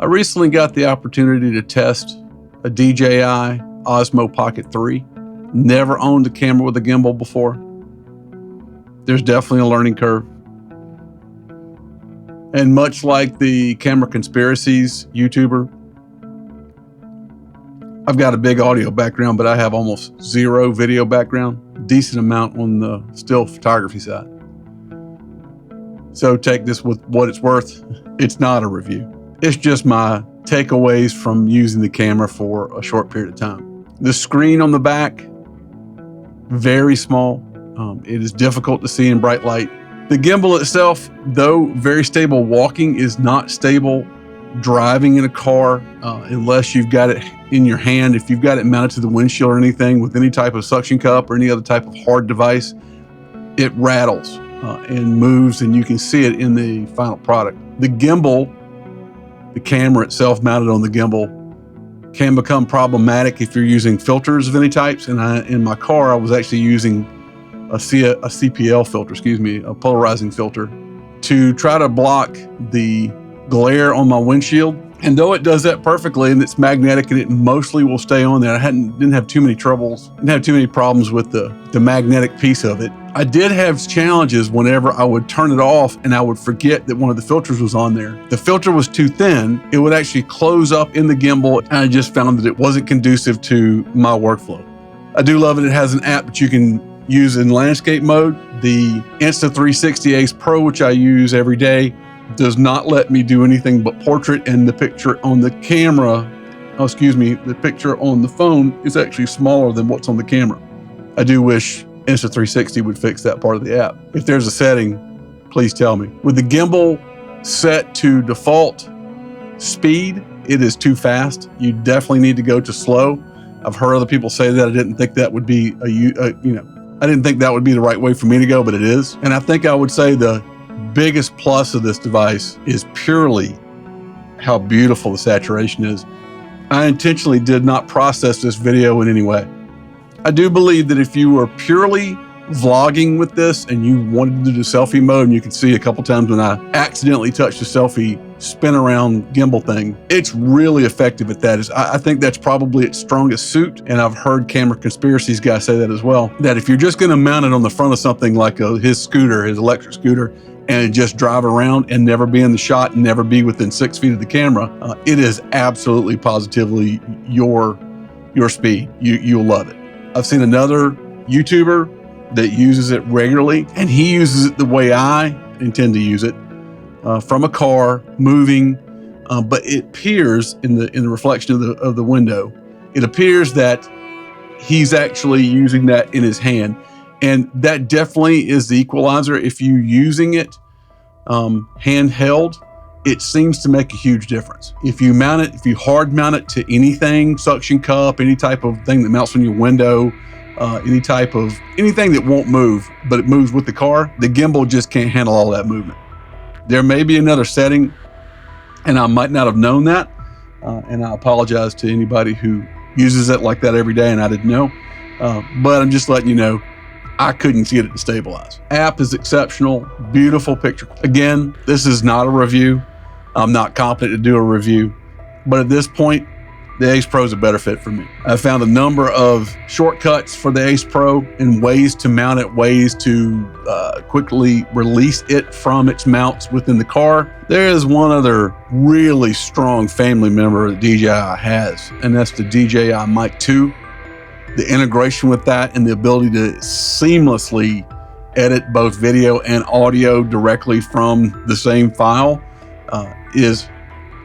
I recently got the opportunity to test a DJI Osmo Pocket 3. Never owned a camera with a gimbal before. There's definitely a learning curve. And much like the Camera Conspiracies YouTuber, I've got a big audio background, but I have almost zero video background, decent amount on the still photography side. So take this with what it's worth. It's not a review. It's just my takeaways from using the camera for a short period of time. The screen on the back, very small. It is difficult to see in bright light. The gimbal itself, though very stable walking, is not stable driving in a car unless you've got it in your hand. If you've got it mounted to the windshield or anything with any type of suction cup or any other type of hard device, it rattles and moves, and you can see it in the final product. The gimbal, the camera itself mounted on the gimbal, can become problematic if you're using filters of any types. And in my car, I was actually using a CPL filter, a polarizing filter, to try to block the glare on my windshield. And though it does that perfectly and it's magnetic and it mostly will stay on there, I didn't have too many problems with the magnetic piece of it. I did have challenges whenever I would turn it off and I would forget that one of the filters was on there. The filter was too thin. It would actually close up in the gimbal, and I just found that it wasn't conducive to my workflow. I do love it. It has an app that you can use in landscape mode. The Insta360 Ace Pro, which I use every day, does not let me do anything but portrait, and the picture on the camera, the picture on the phone is actually smaller than what's on the camera. I do wish Insta360 would fix that part of the app. If there's a setting, please tell me. With the gimbal set to default speed, it is too fast. You definitely need to go to slow. I've heard other people say that. I didn't think that would be I didn't think that would be the right way for me to go, but it is. And I think I would say the biggest plus of this device is purely how beautiful the saturation is. I intentionally did not process this video in any way. I do believe that if you were purely vlogging with this and you wanted to do selfie mode, and you can see a couple times when I accidentally touched the selfie spin around gimbal thing, it's really effective at that. I think that's probably its strongest suit, and I've heard Camera Conspiracies guys say that as well, that if you're just going to mount it on the front of something like his electric scooter, and just drive around and never be in the shot and never be within 6 feet of the camera, it is absolutely positively your speed. You'll love it. I've seen another YouTuber that uses it regularly, and he uses it the way I intend to use it, from a car moving, but it appears in the reflection of the window, it appears that he's actually using that in his hand. And that definitely is the equalizer. If you're using it handheld, it seems to make a huge difference. If you hard mount it to anything, suction cup, any type of thing that mounts on your window, anything that won't move, but it moves with the car, the gimbal just can't handle all that movement. There may be another setting, and I might not have known that, and I apologize to anybody who uses it like that every day and I didn't know, but I'm just letting you know, I couldn't get it to stabilize. App is exceptional, beautiful picture. Again, this is not a review. I'm not competent to do a review, but at this point, the Ace Pro is a better fit for me. I found a number of shortcuts for the Ace Pro and ways to mount it, ways to quickly release it from its mounts within the car. There is one other really strong family member that DJI has, and that's the DJI Mic 2. The integration with that and the ability to seamlessly edit both video and audio directly from the same file is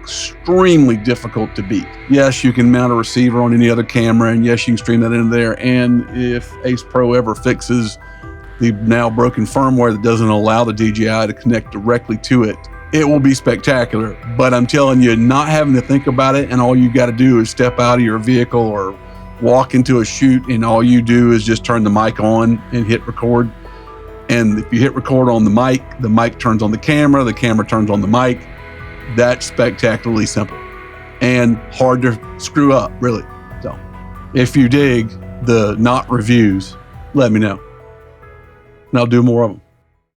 extremely difficult to beat. Yes, you can mount a receiver on any other camera, and yes, you can stream that into there. And if Ace Pro ever fixes the now broken firmware that doesn't allow the DJI to connect directly to it, it will be spectacular. But I'm telling you, not having to think about it, and all you got to do is step out of your vehicle or walk into a shoot, and all you do is just turn the mic on and hit record. And if you hit record on the mic turns on the camera turns on the mic. That's spectacularly simple and hard to screw up, really. So if you dig the not reviews, let me know, and I'll do more of them.